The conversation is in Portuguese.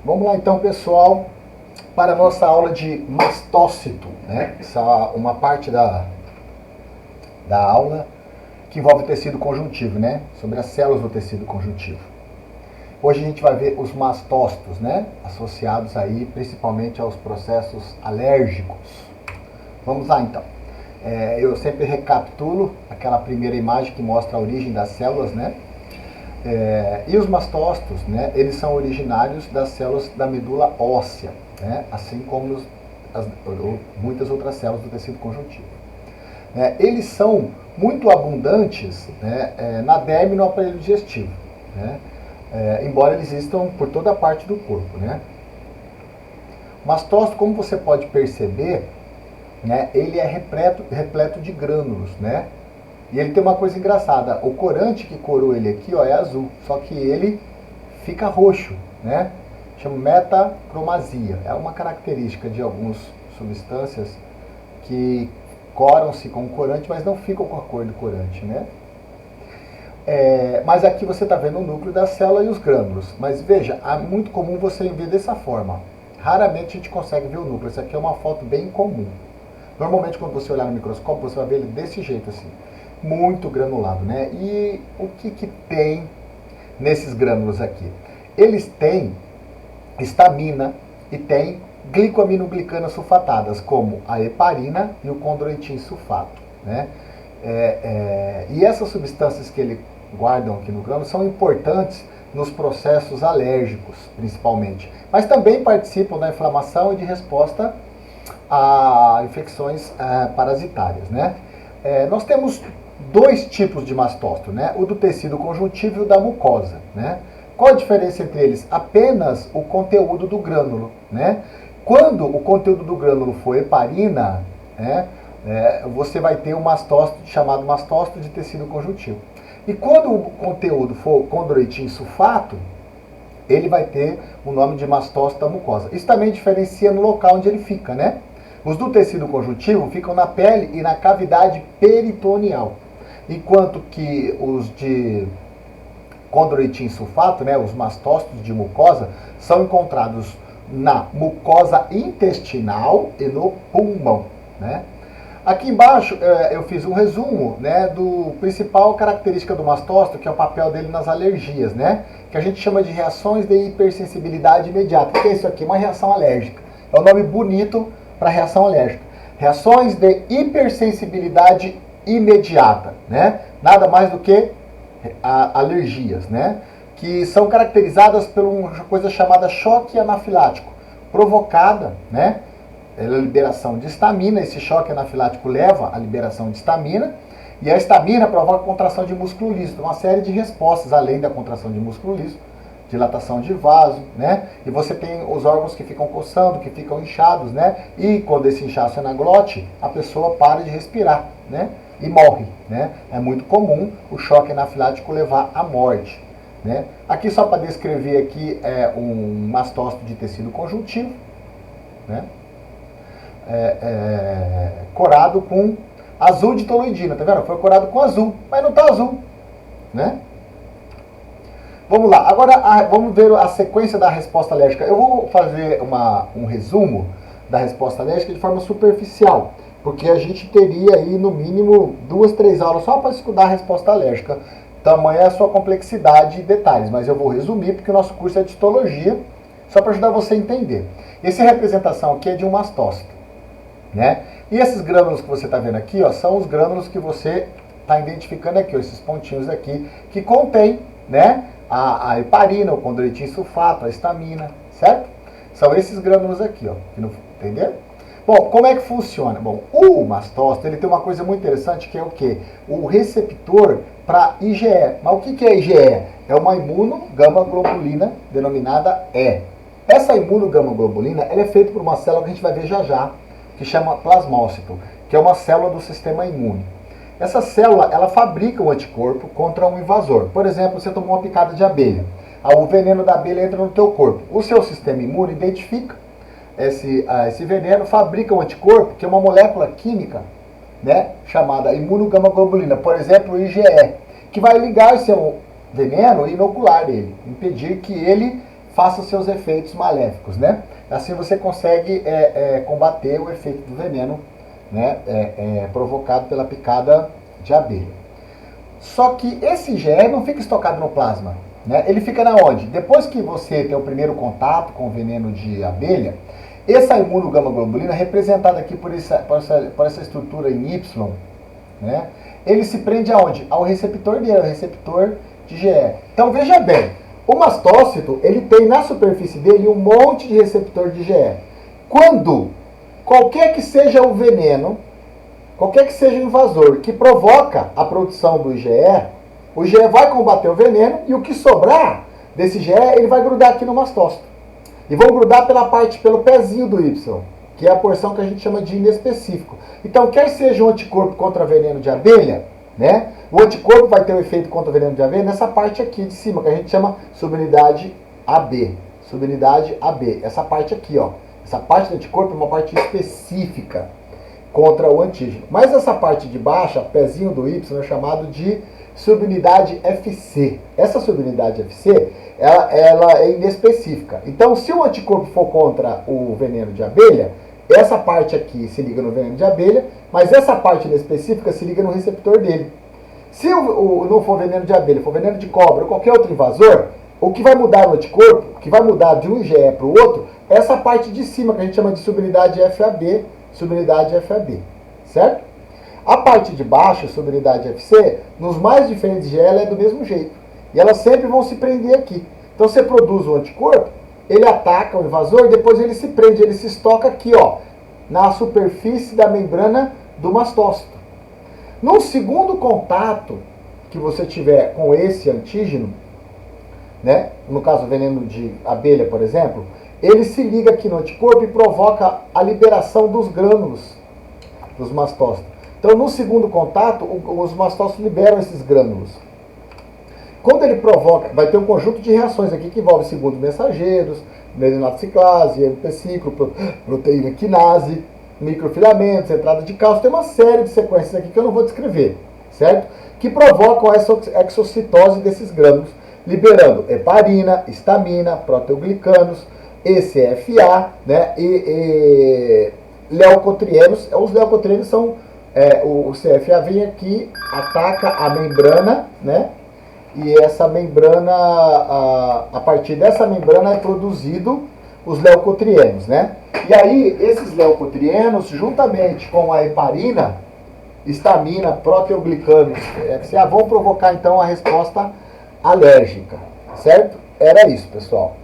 Vamos lá então, pessoal, para a nossa aula de mastócito, né? Essa é uma parte da aula que envolve o tecido conjuntivo, né? Sobre as células do tecido conjuntivo. Hoje a gente vai ver os mastócitos, né? Associados aí principalmente aos processos alérgicos. Vamos lá então. Eu sempre recapitulo aquela primeira imagem que mostra a origem das células, né? E os mastócitos, né, eles são originários das células da medula óssea, né, assim como muitas outras células do tecido conjuntivo. Eles são muito abundantes, né, na derme e no aparelho digestivo, né, embora eles existam por toda a parte do corpo. Né. O mastócito, como você pode perceber, né, ele é repleto de grânulos, né? E ele tem uma coisa engraçada, o corante que coroa ele aqui, ó, é azul, só que ele fica roxo, né? Chama metacromasia. É uma característica de algumas substâncias que coram-se com corante, mas não ficam com a cor do corante, né? Mas aqui você está vendo o núcleo da célula e os grânulos. Mas veja, é muito comum você ver dessa forma. Raramente a gente consegue ver o núcleo. Essa aqui é uma foto bem comum. Normalmente quando você olhar no microscópio, você vai ver ele desse jeito assim. Muito granulado, né? E o que tem nesses grânulos aqui? Eles têm histamina e tem glicoaminoglicana sulfatadas, como a heparina e o condroitin sulfato, né? E essas substâncias que ele guardam aqui no grânulo são importantes nos processos alérgicos, principalmente, mas também participam da inflamação e de resposta a infecções parasitárias, né? Nós temos dois tipos de mastócito, né? O do tecido conjuntivo e o da mucosa, né? Qual a diferença entre eles? Apenas o conteúdo do grânulo, né? Quando o conteúdo do grânulo for heparina, né, você vai ter um mastócito chamado mastócito de tecido conjuntivo. E quando o conteúdo for condroitin sulfato, ele vai ter o nome de mastócito da mucosa. Isso também diferencia no local onde ele fica, né? Os do tecido conjuntivo ficam na pele e na cavidade peritoneal, enquanto que os de condroitin sulfato, né, os mastócitos de mucosa, são encontrados na mucosa intestinal e no pulmão, né? Aqui embaixo eu fiz um resumo, né, do principal característica do mastócito, que é o papel dele nas alergias, né, que a gente chama de reações de hipersensibilidade imediata. O que é isso aqui? Uma reação alérgica. É um nome bonito para reação alérgica. Reações de hipersensibilidade imediata, né? Nada mais do que alergias, né? Que são caracterizadas por uma coisa chamada choque anafilático, provocada, né, pela liberação de histamina. Esse choque anafilático leva à liberação de histamina, e a histamina provoca contração de músculo liso, uma série de respostas além da contração de músculo liso, dilatação de vaso, né? E você tem os órgãos que ficam coçando, que ficam inchados, né? E quando esse inchaço é na glote, a pessoa para de respirar, né? E morre, né? É muito comum o choque anafilático levar à morte, né? Aqui só para descrever aqui um mastócito de tecido conjuntivo, né? Corado com azul de toloidina, tá vendo? Foi corado com azul, mas não tá azul, né? Vamos lá, agora vamos ver a sequência da resposta alérgica. Eu vou fazer um resumo da resposta alérgica de forma superficial, porque a gente teria aí no mínimo 2, 3 aulas só para estudar a resposta alérgica. Tamanha a sua complexidade e detalhes, mas eu vou resumir porque o nosso curso é de histologia, só para ajudar você a entender. Essa representação aqui é de um mastócito, né? E esses grânulos que você está vendo aqui, ó, são os grânulos que você está identificando aqui, ó, esses pontinhos aqui, que contém, né, a heparina, o condroitin sulfato, a histamina, certo? São esses grânulos aqui, ó, entendeu? Bom, como é que funciona? Bom, o mastócito, ele tem uma coisa muito interessante, que é o quê? O receptor para IgE. Mas o que é IgE? É uma imunogama-globulina denominada E. Essa imunogama-globulina, ela é feita por uma célula que a gente vai ver já já, que chama plasmócito, que é uma célula do sistema imune. Essa célula, ela fabrica um anticorpo contra um invasor. Por exemplo, você tomou uma picada de abelha. O veneno da abelha entra no teu corpo. O seu sistema imune identifica esse veneno, fabrica um anticorpo, que é uma molécula química, né, chamada imunogama-globulina, por exemplo, o IgE, que vai ligar seu veneno e inocular ele, impedir que ele faça seus efeitos maléficos, né? Assim você consegue combater o efeito do veneno, né? Provocado pela picada de abelha. Só que esse IgE não fica estocado no plasma, né? Ele fica na onde? Depois que você tem o primeiro contato com o veneno de abelha, essa imunogama-globulina, representada aqui por essa estrutura em Y, né? Ele se prende aonde? Ao receptor dele, ao receptor de IgE. Então veja bem, o mastócito, ele tem na superfície dele um monte de receptor de IgE. Quando qualquer que seja o veneno, qualquer que seja o invasor que provoca a produção do IgE, o IgE vai combater o veneno e o que sobrar desse IgE, ele vai grudar aqui no mastócito. E vão grudar pelo pezinho do Y, que é a porção que a gente chama de inespecífico. Então, quer seja um anticorpo contra veneno de abelha, né? O anticorpo vai ter um efeito contra o veneno de abelha nessa parte aqui de cima, que a gente chama subunidade AB. Subunidade AB. Essa parte aqui, ó. Essa parte do anticorpo é uma parte específica contra o antígeno. Mas essa parte de baixo, pezinho do Y, é chamado de subunidade FC. Essa subunidade FC, ela é inespecífica. Então, se o anticorpo for contra o veneno de abelha, essa parte aqui se liga no veneno de abelha, mas essa parte inespecífica se liga no receptor dele. Se não for veneno de abelha, for veneno de cobra ou qualquer outro invasor, o que vai mudar no anticorpo, o que vai mudar de um IgE para o outro, é essa parte de cima, que a gente chama de subunidade FAB, subunidade FAB, certo? A parte de baixo, subunidade FC, nos mais diferentes IgE, ela é do mesmo jeito. E elas sempre vão se prender aqui. Então você produz o anticorpo, ele ataca o invasor, depois ele se prende, ele se estoca aqui, ó, na superfície da membrana do mastócito. No segundo contato que você tiver com esse antígeno, né, no caso o veneno de abelha, por exemplo, ele se liga aqui no anticorpo e provoca a liberação dos grânulos dos mastócitos. Então, no segundo contato, os mastócitos liberam esses grânulos. Quando ele provoca, vai ter um conjunto de reações aqui que envolve segundos mensageiros, neonatociclase, MP5, proteína quinase, microfilamentos, entrada de cálcio, tem uma série de sequências aqui que eu não vou descrever, certo? Que provocam a exocitose desses grânulos, liberando heparina, histamina, proteoglicanos, ECFA, né, e leucotrienos. Os leucotrienos são, o CFA vem aqui, ataca a membrana, né, e essa membrana, a partir dessa membrana é produzido os leucotrienos, né? E aí, esses leucotrienos, juntamente com a heparina, histamina, proteoglicanos, FCA, vão provocar então a resposta alérgica, certo? Era isso, pessoal.